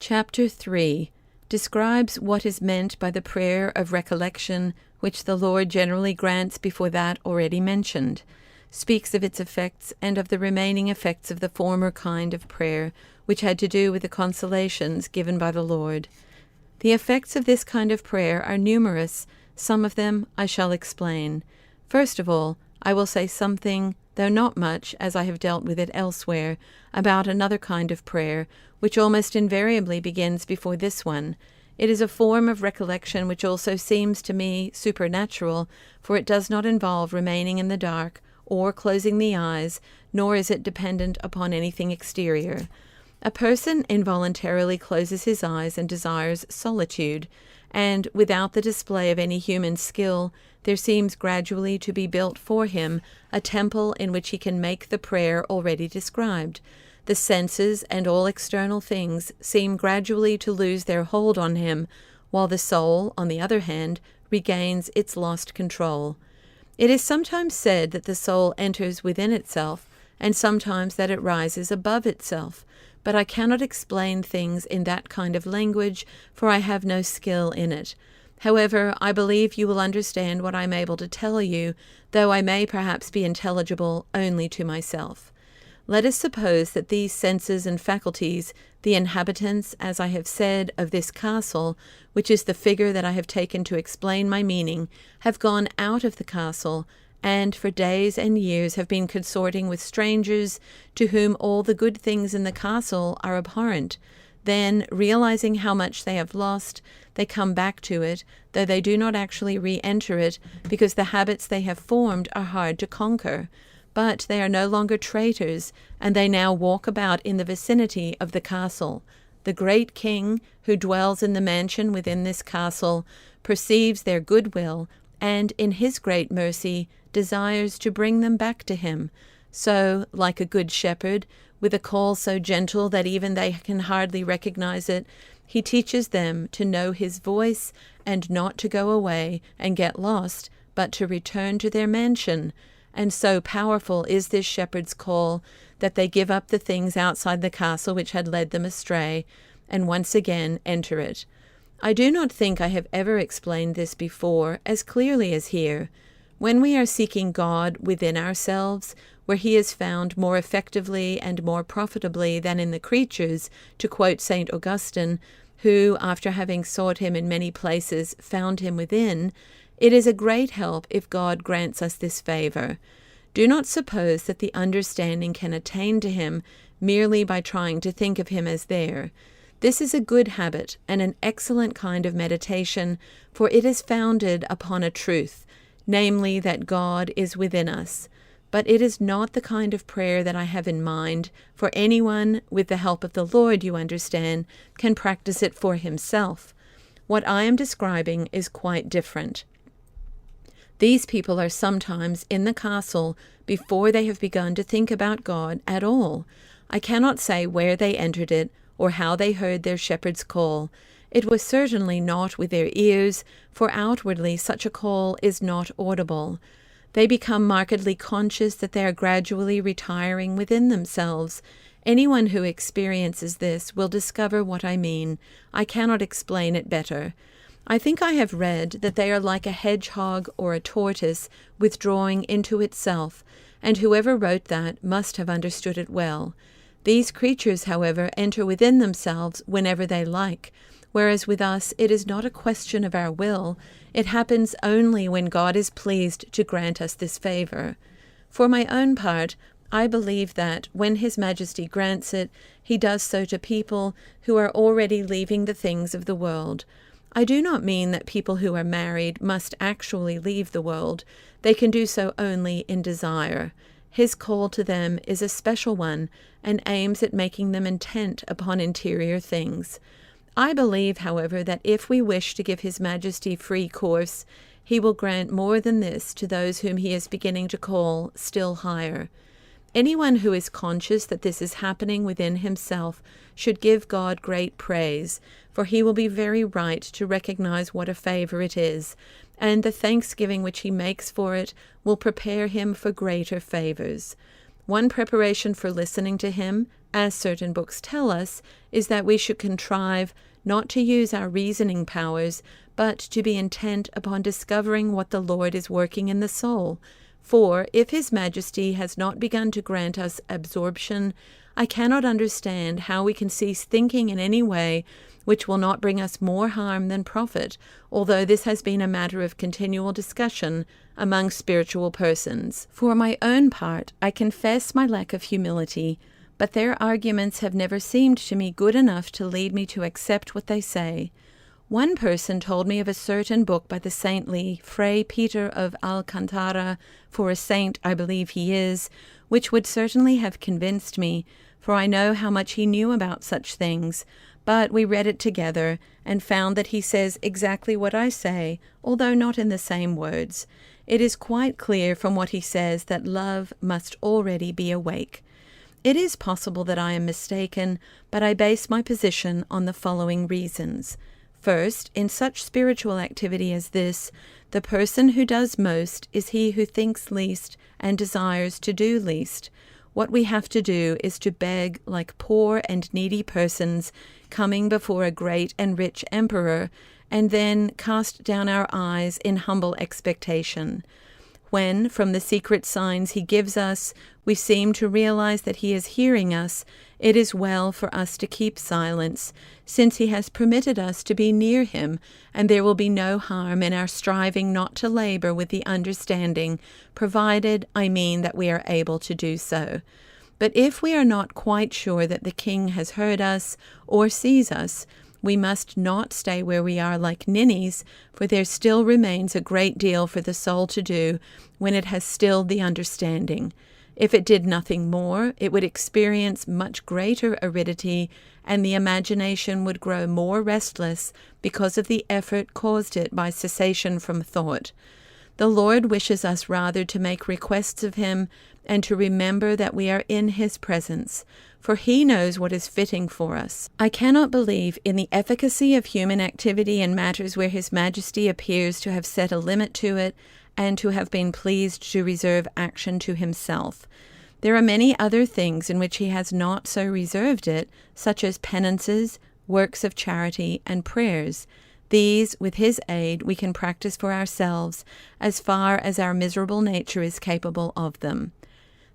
Chapter 3 describes what is meant by the prayer of recollection which the Lord generally grants before that already mentioned, speaks of its effects and of the remaining effects of the former kind of prayer which had to do with the consolations given by the Lord. The effects of this kind of prayer are numerous. Some of them I shall explain. First of all, I will say something, though not much, as I have dealt with it elsewhere, about another kind of prayer, which almost invariably begins before this one. It is a form of recollection which also seems to me supernatural, for it does not involve remaining in the dark or closing the eyes, nor is it dependent upon anything exterior. A person involuntarily closes his eyes and desires solitude, and without the display of any human skill, there seems gradually to be built for him a temple in which he can make the prayer already described. The senses and all external things seem gradually to lose their hold on him, while the soul, on the other hand, regains its lost control. It is sometimes said that the soul enters within itself, and sometimes that it rises above itself, but I cannot explain things in that kind of language, for I have no skill in it. However, I believe you will understand what I am able to tell you, though I may perhaps be intelligible only to myself. Let us suppose that these senses and faculties, the inhabitants, as I have said, of this castle, which is the figure that I have taken to explain my meaning, have gone out of the castle, and for days and years have been consorting with strangers to whom all the good things in the castle are abhorrent. Then, realizing how much they have lost, they come back to it, though they do not actually re-enter it, because the habits they have formed are hard to conquer. But they are no longer traitors, and they now walk about in the vicinity of the castle. The great king, who dwells in the mansion within this castle, perceives their goodwill, and in his great mercy desires to bring them back to him. So, like a good shepherd, with a call so gentle that even they can hardly recognize it, he teaches them to know his voice, and not to go away and get lost, but to return to their mansion. And so powerful is this shepherd's call that they give up the things outside the castle which had led them astray, and once again enter it. I do not think I have ever explained this before as clearly as here. When we are seeking God within ourselves, where he is found more effectively and more profitably than in the creatures, to quote St. Augustine, who, after having sought him in many places, found him within, it is a great help if God grants us this favor. Do not suppose that the understanding can attain to him merely by trying to think of him as there. This is a good habit and an excellent kind of meditation, for it is founded upon a truth, namely that God is within us. But it is not the kind of prayer that I have in mind, for anyone, with the help of the Lord, you understand, can practice it for himself. What I am describing is quite different. These people are sometimes in the castle before they have begun to think about God at all. I cannot say where they entered it or how they heard their shepherd's call. It was certainly not with their ears, for outwardly such a call is not audible. They become markedly conscious that they are gradually retiring within themselves. Anyone who experiences this will discover what I mean. I cannot explain it better. I think I have read that they are like a hedgehog or a tortoise withdrawing into itself, and whoever wrote that must have understood it well. These creatures, however, enter within themselves whenever they like, whereas with us it is not a question of our will. It happens only when God is pleased to grant us this favor. For my own part, I believe that, when His Majesty grants it, He does so to people who are already leaving the things of the world. I do not mean that people who are married must actually leave the world. They can do so only in desire. His call to them is a special one, and aims at making them intent upon interior things. I believe, however, that if we wish to give His Majesty free course, He will grant more than this to those whom He is beginning to call still higher. Anyone who is conscious that this is happening within himself should give God great praise, for He will be very right to recognize what a favor it is, and the thanksgiving which He makes for it will prepare him for greater favors. One preparation for listening to Him, as certain books tell us, is that we should contrive not to use our reasoning powers, but to be intent upon discovering what the Lord is working in the soul. For if His Majesty has not begun to grant us absorption, I cannot understand how we can cease thinking in any way which will not bring us more harm than profit, although this has been a matter of continual discussion among spiritual persons. For my own part, I confess my lack of humility, but their arguments have never seemed to me good enough to lead me to accept what they say. One person told me of a certain book by the saintly Fray Peter of Alcantara, for a saint I believe he is, which would certainly have convinced me, for I know how much he knew about such things, but we read it together and found that he says exactly what I say, although not in the same words. It is quite clear from what he says that love must already be awake. It is possible that I am mistaken, but I base my position on the following reasons. First, in such spiritual activity as this, the person who does most is he who thinks least and desires to do least. What we have to do is to beg like poor and needy persons coming before a great and rich emperor, and then cast down our eyes in humble expectation. When, from the secret signs He gives us, we seem to realize that He is hearing us, it is well for us to keep silence, since He has permitted us to be near Him, and there will be no harm in our striving not to labor with the understanding, provided, that we are able to do so. But if we are not quite sure that the King has heard us or sees us, we must not stay where we are like ninnies, for there still remains a great deal for the soul to do when it has stilled the understanding. If it did nothing more, it would experience much greater aridity, and the imagination would grow more restless because of the effort caused it by cessation from thought. The Lord wishes us rather to make requests of Him and to remember that we are in His presence, for He knows what is fitting for us. I cannot believe in the efficacy of human activity in matters where His Majesty appears to have set a limit to it and to have been pleased to reserve action to Himself. There are many other things in which He has not so reserved it, such as penances, works of charity, and prayers. These, with His aid, we can practice for ourselves as far as our miserable nature is capable of them.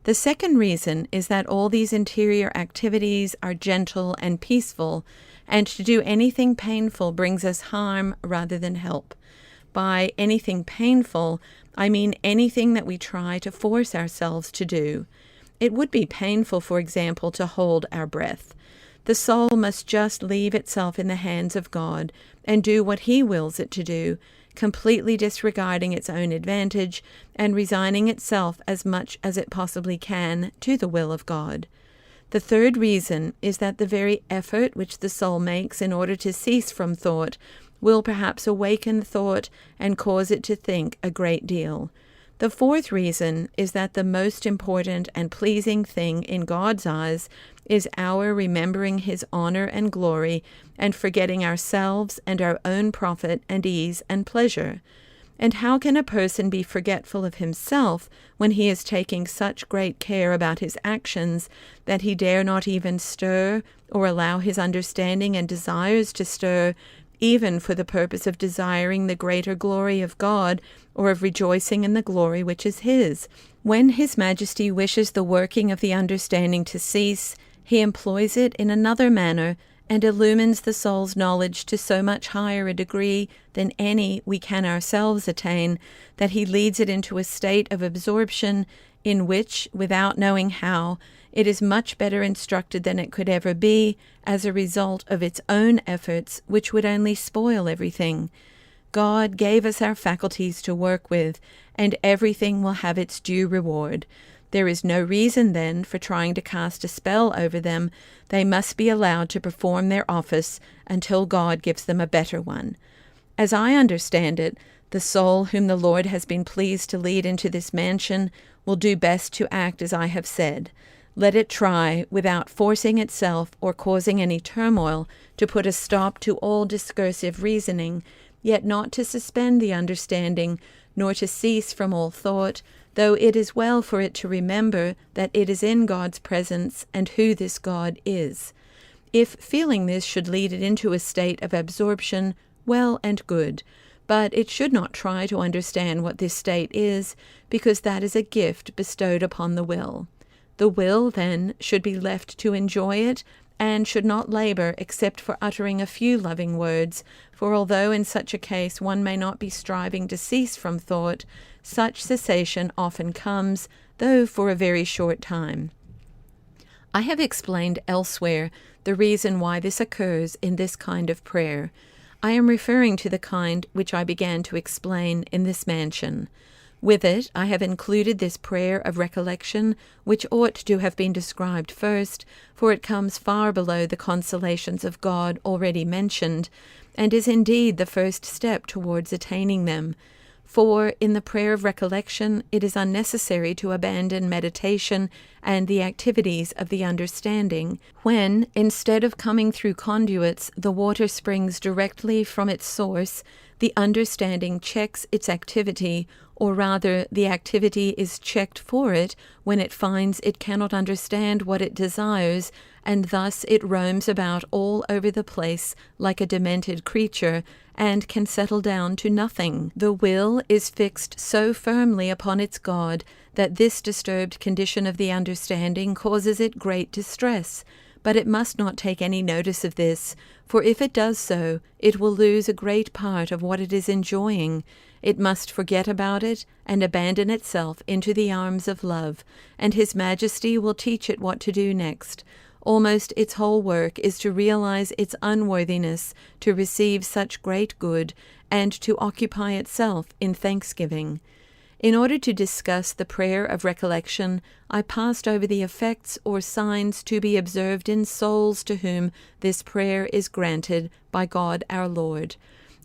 The second reason is that all these interior activities are gentle and peaceful, and to do anything painful brings us harm rather than help. By anything painful, I mean anything that we try to force ourselves to do. It would be painful, for example, to hold our breath. The soul must just leave itself in the hands of God and do what He wills it to do, completely disregarding its own advantage and resigning itself as much as it possibly can to the will of God. The third reason is that the very effort which the soul makes in order to cease from thought will perhaps awaken thought and cause it to think a great deal. The fourth reason is that the most important and pleasing thing in God's eyes is our remembering His honor and glory and forgetting ourselves and our own profit and ease and pleasure. And how can a person be forgetful of himself when he is taking such great care about his actions that he dare not even stir or allow his understanding and desires to stir, even for the purpose of desiring the greater glory of God or of rejoicing in the glory which is His? When His Majesty wishes the working of the understanding to cease, He employs it in another manner and illumines the soul's knowledge to so much higher a degree than any we can ourselves attain, that He leads it into a state of absorption in which, without knowing how, it is much better instructed than it could ever be as a result of its own efforts, which would only spoil everything. God gave us our faculties to work with, and everything will have its due reward. There is no reason, then, for trying to cast a spell over them. They must be allowed to perform their office until God gives them a better one. As I understand it, the soul whom the Lord has been pleased to lead into this mansion will do best to act as I have said. Let it try, without forcing itself or causing any turmoil, to put a stop to all discursive reasoning, yet not to suspend the understanding, nor to cease from all thought, though it is well for it to remember that it is in God's presence and who this God is. If feeling this should lead it into a state of absorption, well and good, but it should not try to understand what this state is, because that is a gift bestowed upon the will. The will, then, should be left to enjoy it, and should not labor except for uttering a few loving words, for although in such a case one may not be striving to cease from thought, such cessation often comes, though for a very short time. I have explained elsewhere the reason why this occurs in this kind of prayer. I am referring to the kind which I began to explain in this mansion. With it, I have included this prayer of recollection, which ought to have been described first, for it comes far below the consolations of God already mentioned, and is indeed the first step towards attaining them. For in the prayer of recollection it is unnecessary to abandon meditation and the activities of the understanding, when, instead of coming through conduits, the water springs directly from its source, the understanding checks its activity, or rather the activity is checked for it when it finds it cannot understand what it desires, and thus it roams about all over the place like a demented creature, and can settle down to nothing. The will is fixed so firmly upon its God that this disturbed condition of the understanding causes it great distress. But it must not take any notice of this, for if it does so, it will lose a great part of what it is enjoying. It must forget about it and abandon itself into the arms of love, and His Majesty will teach it what to do next. Almost its whole work is to realize its unworthiness to receive such great good, and to occupy itself in thanksgiving. In order to discuss the prayer of recollection, I passed over the effects or signs to be observed in souls to whom this prayer is granted by God our Lord.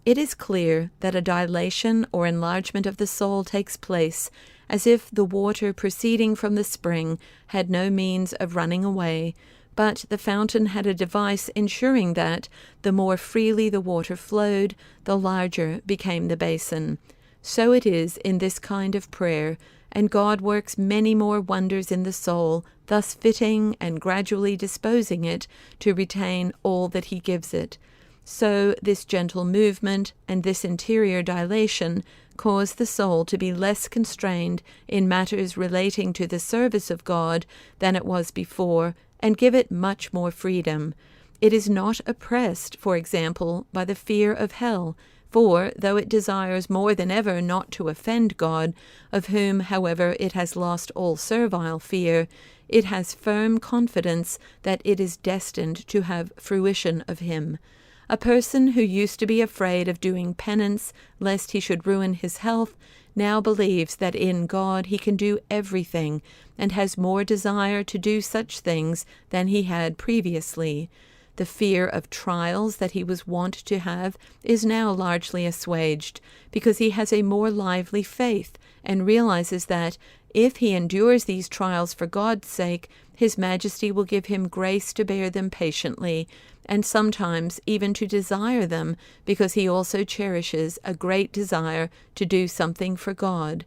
It is clear that a dilation or enlargement of the soul takes place, as if the water proceeding from the spring had no means of running away, but the fountain had a device ensuring that, the more freely the water flowed, the larger became the basin. So it is in this kind of prayer, and God works many more wonders in the soul, thus fitting and gradually disposing it to retain all that He gives it. So this gentle movement and this interior dilation cause the soul to be less constrained in matters relating to the service of God than it was before, and give it much more freedom. It is not oppressed, for example, by the fear of hell, for, though it desires more than ever not to offend God, of whom, however, it has lost all servile fear, it has firm confidence that it is destined to have fruition of Him. A person who used to be afraid of doing penance lest he should ruin his health now believes that in God he can do everything, and has more desire to do such things than he had previously. The fear of trials that he was wont to have is now largely assuaged, because he has a more lively faith, and realizes that, if he endures these trials for God's sake, His Majesty will give him grace to bear them patiently, and sometimes even to desire them, because he also cherishes a great desire to do something for God.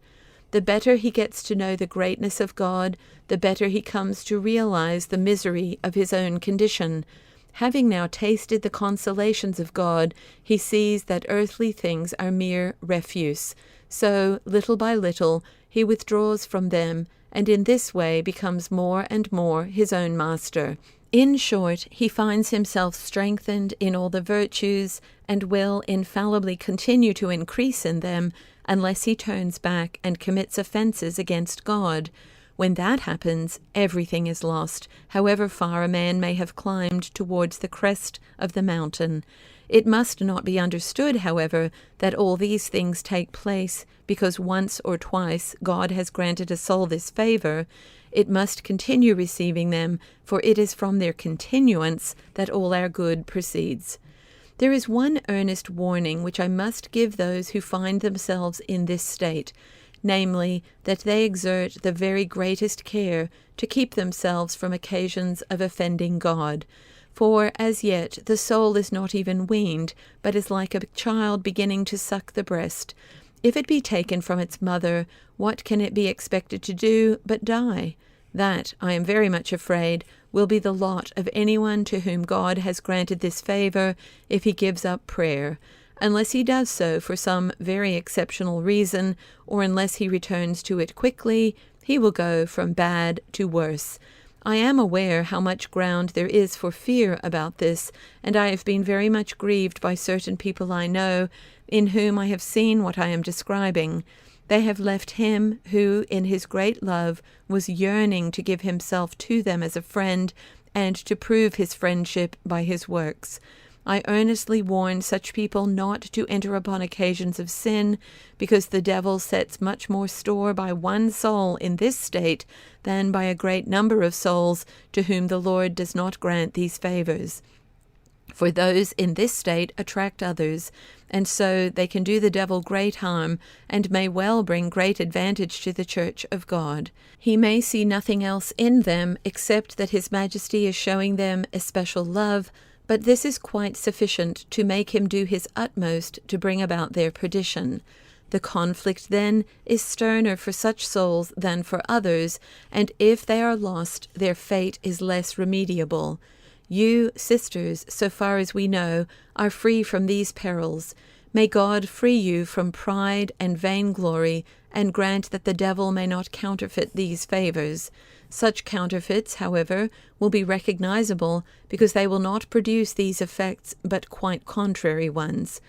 The better he gets to know the greatness of God, the better he comes to realize the misery of his own condition. Having now tasted the consolations of God, he sees that earthly things are mere refuse. So, little by little, he withdraws from them, and in this way becomes more and more his own master. In short, he finds himself strengthened in all the virtues, and will infallibly continue to increase in them, unless he turns back and commits offences against God. When that happens, everything is lost, however far a man may have climbed towards the crest of the mountain. It must not be understood, however, that all these things take place because once or twice God has granted a soul this favor. It must continue receiving them, for it is from their continuance that all our good proceeds. There is one earnest warning which I must give those who find themselves in this state, namely, that they exert the very greatest care to keep themselves from occasions of offending God. For as yet the soul is not even weaned, but is like a child beginning to suck the breast. If it be taken from its mother, what can it be expected to do but die? That, I am very much afraid, will be the lot of anyone to whom God has granted this favor if he gives up prayer, unless he does so for some very exceptional reason, or unless he returns to it quickly, he will go from bad to worse. I am aware how much ground there is for fear about this, and I have been very much grieved by certain people I know, in whom I have seen what I am describing. They have left him who, in his great love, was yearning to give himself to them as a friend, and to prove his friendship by his works. I earnestly warn such people not to enter upon occasions of sin, because the devil sets much more store by one soul in this state than by a great number of souls to whom the Lord does not grant these favors. For those in this state attract others, and so they can do the devil great harm, and may well bring great advantage to the Church of God. He may see nothing else in them except that His Majesty is showing them especial love, but this is quite sufficient to make him do his utmost to bring about their perdition. The conflict, then, is sterner for such souls than for others, and if they are lost, their fate is less remediable. You, sisters, so far as we know, are free from these perils. May God free you from pride and vainglory, and grant that the devil may not counterfeit these favors. Such counterfeits, however, will be recognizable, because they will not produce these effects, but quite contrary ones.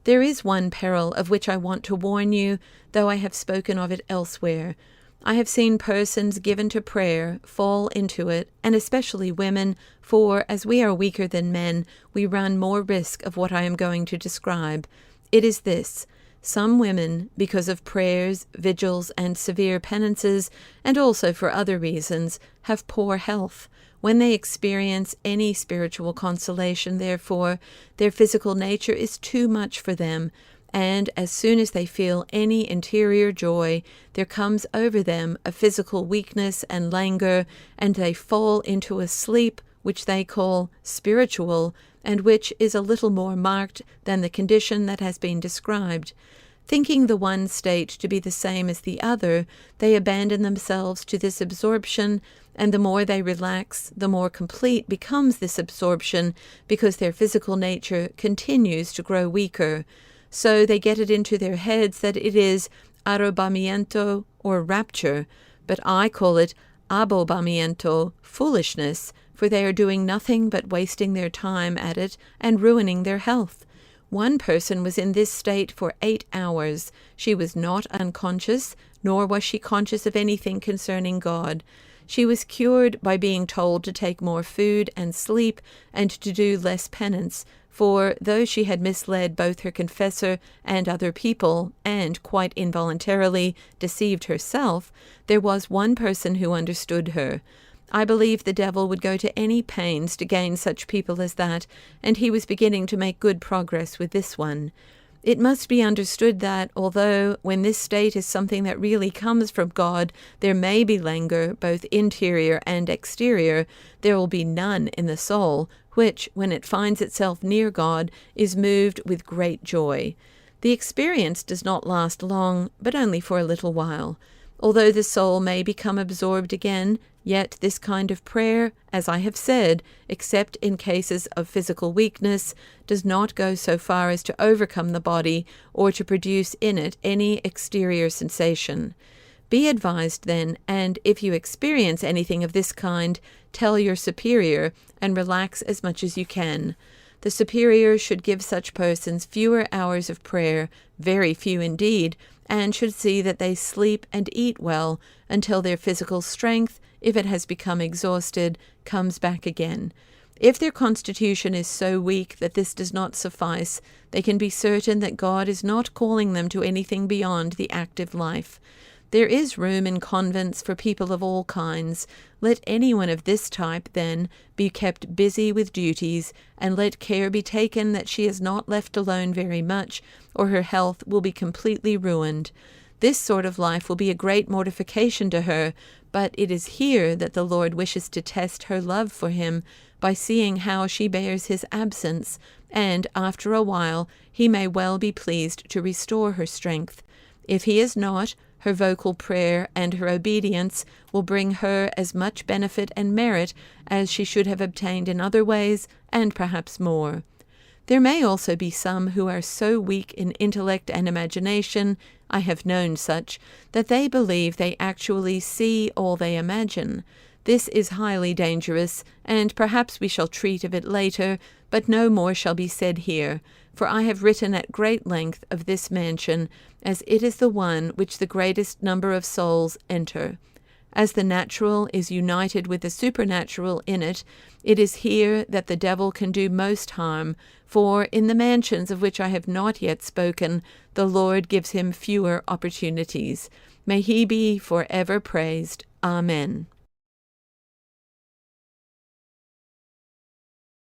There is one peril of which I want to warn you, though I have spoken of it elsewhere. I have seen persons given to prayer fall into it, and especially women, for, as we are weaker than men, we run more risk of what I am going to describe. It is this: some women, because of prayers, vigils, and severe penances, and also for other reasons, have poor health. When they experience any spiritual consolation, therefore, their physical nature is too much for them, and as soon as they feel any interior joy, there comes over them a physical weakness and languor, and they fall into a sleep which they call spiritual, and which is a little more marked than the condition that has been described. Thinking the one state to be the same as the other, they abandon themselves to this absorption, and the more they relax, the more complete becomes this absorption, because their physical nature continues to grow weaker. So they get it into their heads that it is arrobamiento, or rapture, but I call it abobamiento, foolishness, for they are doing nothing but wasting their time at it and ruining their health. One person was in this state for 8 hours. She was not unconscious, nor was she conscious of anything concerning God. She was cured by being told to take more food and sleep, and to do less penance, for though she had misled both her confessor and other people, and quite involuntarily deceived herself, there was one person who understood her. I believe the devil would go to any pains to gain such people as that, and he was beginning to make good progress with this one. It must be understood that, although when this state is something that really comes from God, there may be languor, both interior and exterior, there will be none in the soul, which, when it finds itself near God, is moved with great joy. The experience does not last long, but only for a little while. Although the soul may become absorbed again, yet this kind of prayer, as I have said, except in cases of physical weakness, does not go so far as to overcome the body or to produce in it any exterior sensation. Be advised then, and if you experience anything of this kind, tell your superior and relax as much as you can. The superior should give such persons fewer hours of prayer, very few indeed, and should see that they sleep and eat well until their physical strength, if it has become exhausted, comes back again. If their constitution is so weak that this does not suffice, they can be certain that God is not calling them to anything beyond the active life. There is room in convents for people of all kinds. Let anyone of this type, then, be kept busy with duties, and let care be taken that she is not left alone very much, or her health will be completely ruined. This sort of life will be a great mortification to her, but it is here that the Lord wishes to test her love for him, by seeing how she bears his absence, and after a while he may well be pleased to restore her strength. If he is not, her vocal prayer and her obedience will bring her as much benefit and merit as she should have obtained in other ways, and perhaps more. There may also be some who are so weak in intellect and imagination, I have known such, that they believe they actually see all they imagine. This is highly dangerous, and perhaps we shall treat of it later, but no more shall be said here, for I have written at great length of this mansion, as it is the one which the greatest number of souls enter. As the natural is united with the supernatural in it, it is here that the devil can do most harm, for in the mansions of which I have not yet spoken, the Lord gives him fewer opportunities. May he be for ever praised. Amen.